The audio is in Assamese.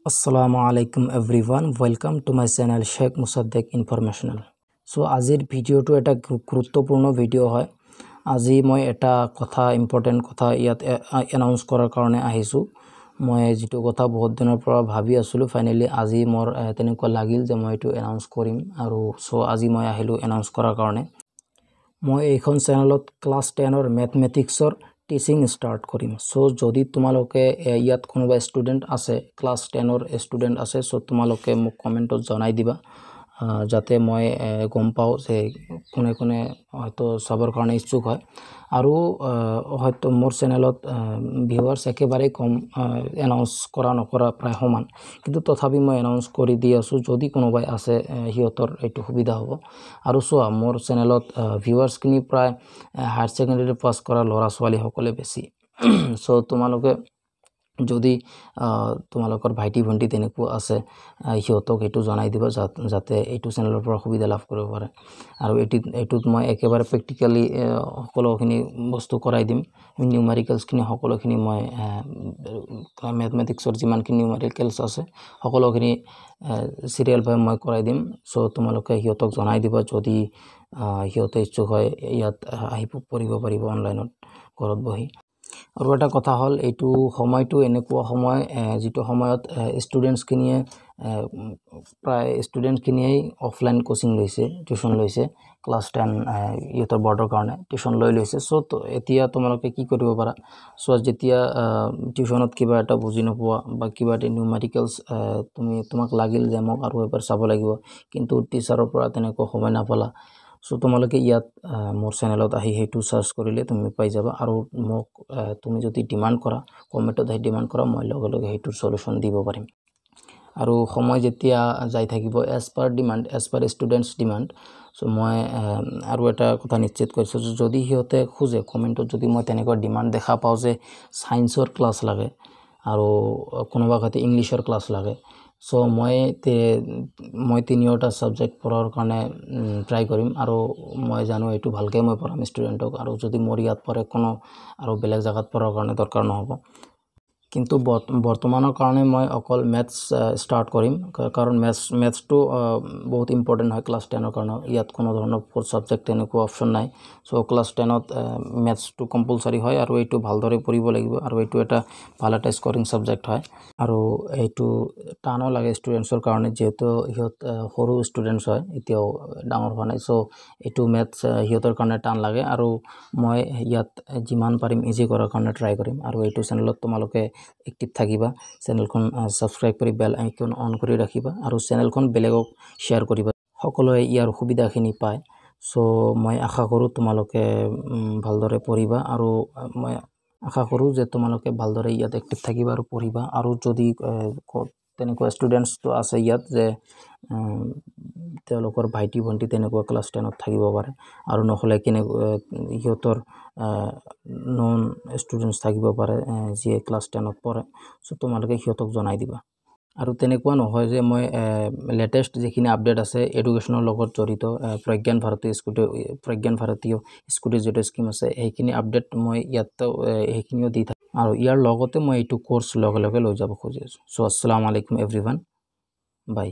Assalamu alaikum everyone. Welcome to my channel Sheikh Musaddiq Informational. So আজিৰ ভিডিওটো এটা গুৰুত্বপূৰ্ণ ভিডিও হয়। আজি মই এটা কথা ইম্পৰ্টেন্ট কথা ইয়াত এনাউন্স কৰাৰ কাৰণে আহিছো। মই যেটো কথা বহুত দিনৰ পৰা ভাবি আছিলো ফাইনালি আজি মোৰ তেনেকুৱা লাগিল যে মই এটো এনাউন্স কৰিম আৰু সো আজি মই আহিলো এনাউন্স কৰাৰ কাৰণে। মই এইখন চেনেলত ক্লাস 10 ৰ ম্যাথমেটিক্সৰ টিচিং স্টাৰ্ট কৰিম। সো যদি তোমালোকে ইয়াত কোনোবা স্টুডেন্ট আছে ক্লাস 10 ৰ স্টুডেন্ট আছে সো তোমালোকে মোক কমেন্টত জনাই দিবা যাতে মই গম পাও যে কোনে কোনে হয়তো সবৰ কাৰণে ইচ্ছুক হয় আৰু হয়তো মোৰ চেনেলত ভিউয়াৰ্স একেবাৰে কম এনাউন্স কৰা নকৰা প্ৰায় সমান কিন্তু তথাপি মই এনাউন্স কৰি দি আছো যদি কোনোবাই আছে হিয়তৰ এটো সুবিধা হ'ব আৰু সোৱা মোৰ চেনেলত ভিউয়াৰ্স কিনি প্ৰায় হায়াৰ সেকেন্ডাৰী পাস কৰা লৰা ছোৱালী সকলে বেছি সো তোমালোকে যদি তোমালোকৰ ভাইটি ভন্টি তেনেকুৱা আছে হিয়তক এটো জনাই দিবা যাতে এটো চেনেলৰ পৰা সুবিধা লাভ কৰিব পাৰে আৰু এটোত মই একেবাৰে প্ৰ্যাকটিক্যালি সকলোখিনি বস্তু কৰাই দিম নিউমেৰিকেলছ খিনি সকলোখিনি মই ম্যাথমেটিক্সৰ যিমানখিনি নিউমেৰিকেলছ আছে সকলোখিনি সিৰিয়াল ভাবে মই কৰাই দিম সো তোমালোকে হিয়তক জনাই দিবা যদি হিয়তে ইচ্ছুক হয় ইয়াত আহি পঢ়িব পাৰিব অনলাইনত ঘৰত বহি আৰু এটা কথা হল এটো সময়টো এনেকুৱা সময় যেটো সময়ত স্টুডেন্টস কিনিয়ে প্ৰায় স্টুডেন্ট কিনিয়ে অফলাইন কোচিং লৈছে টিউশন লৈছে ক্লাস 10 ইয়তৰ বৰ্ডৰ কাৰণে টিউশন লৈছে সো এতিয়া তোমালোকে কি কৰিব পাৰা সো যেতিয়া টিউশনত কিবা এটা বুজি নপোৱা বা কিবা এটা নিউমেৰিকেলছ তোমাক লাগিল যে মোক আৰু এবাৰ চাব লাগিব কিন্তু টিচাৰৰ পৰা তেনেকুৱা সময় নাপালা সো তোমালোকে ইয়াত মোৰ চেনেলত আহি হেতু সাৰ্চ কৰিলে তুমি পাই যাবা আৰু মোক তুমি যদি ডিমান্ড কৰা কমেন্টত আহি ডিমান্ড কৰা মই লগে লগে হেতুৰ সলিউশন দিব পাৰিম আৰু সময় যেতিয়া যাই থাকিব as per demand as per students demand so মই আৰু এটা কথা নিশ্চিত কৰিছো যদি হিয়তে খুজে কমেন্টত যদি মই তেনেকুৱা ডিমান্ড দেখা পাও যে সায়েন্সৰ ক্লাস লাগে আৰু কোনোবা কাতে ইংলিশৰ ক্লাস লাগে সো মই তিনিওটা সাবজেক্ট পঢ়াৰ কাৰণে ট্ৰাই কৰিম আৰু মই জানো এটো ভালকে মই পঢ়াম স্টুডেন্টক আৰু যদি মোৰ ইয়াত পৰে কোনো আৰু বেলেগ জায়গাত পঢ়াৰ কাৰণে দৰকাৰ নহব কিন্তু বৰ্তমানৰ কাৰণে মই অকল ম্যাথছ স্টাৰ্ট কৰিম কাৰণ ম্যাথছটো বহুত ইম্পৰ্টেন্ট হয় ক্লাস 10 ৰ কাৰণে ইয়াত কোনো ধৰণৰ ফোৰ সাবজেক্ট এনেকুৱা অপচন নাই সো ক্লাস 10 ত ম্যাথছটো কম্পালসৰি হয় আৰু এটো ভালদৰে পঢ়িব লাগিব আৰু এটো এটা ভাল এটা স্কোৰিং সাবজেক্ট হয় আৰু এটো টানো লাগে স্টুডেন্টছৰ কাৰণে যেহেতু হিয়ত সৰু স্টুডেন্টছ হয় এতিয়াও ডাঙৰ হোৱা নাই সো এটো ম্যাথছ হিয়তৰ কাৰণে টান লাগে আৰু মই ইয়াত যিমান পাৰিম ইজি কৰাৰ কাৰণে ট্ৰাই কৰিম আৰু এটো চেনেলত তোমালোকে এক্টিভ থাকিবা চেনেলখন সাবস্ক্ৰাইব কৰি বেল আইকন অন কৰি ৰাখিবা আৰু চেনেলখন বেলেগক শেয়াৰ কৰিবা সকলোৱে ইয়াৰ সুবিধাখিনি পায় সো মই আশা কৰো তোমালোকে ভালদৰে পঢ়িবা আৰু মই আশা কৰো যে তোমালোকে ভালদৰে ইয়াত এক্টিভ থাকিবা আৰু পঢ়িবা আৰু যদি তেনেকুৱা স্টুডেন্টস তো আছে ইয়াত যে তেওঁলোকৰ ভাইটি ভন্টি তেনেকুৱা ক্লাস 10 ত থাকিব পাৰে আৰু নহলে কিনে হিয়তৰ নন স্টুডেন্টস থাকিব পাৰে যে ক্লাস 10 ত পঢ়ে সো তোমালোকে হিয়তক জনাই দিবা আৰু তেনেকুৱা নহয় যে মই লেটেস্ট যিখিনি আপডেট আছে এডুকেশনৰ লগত জড়িত প্ৰজ্ঞান ভাৰতীয় স্কুটি যেটো স্কিম আছে এইখিনি আপডেট মই ইয়াত এইখিনিও দি থাক আৰু ইয়াৰ লগতে মই এটো কোৰ্স লগে লগে লৈ যাব খুজি আছো সো আসসালামু আলাইকুম এভৰিওয়ান বাই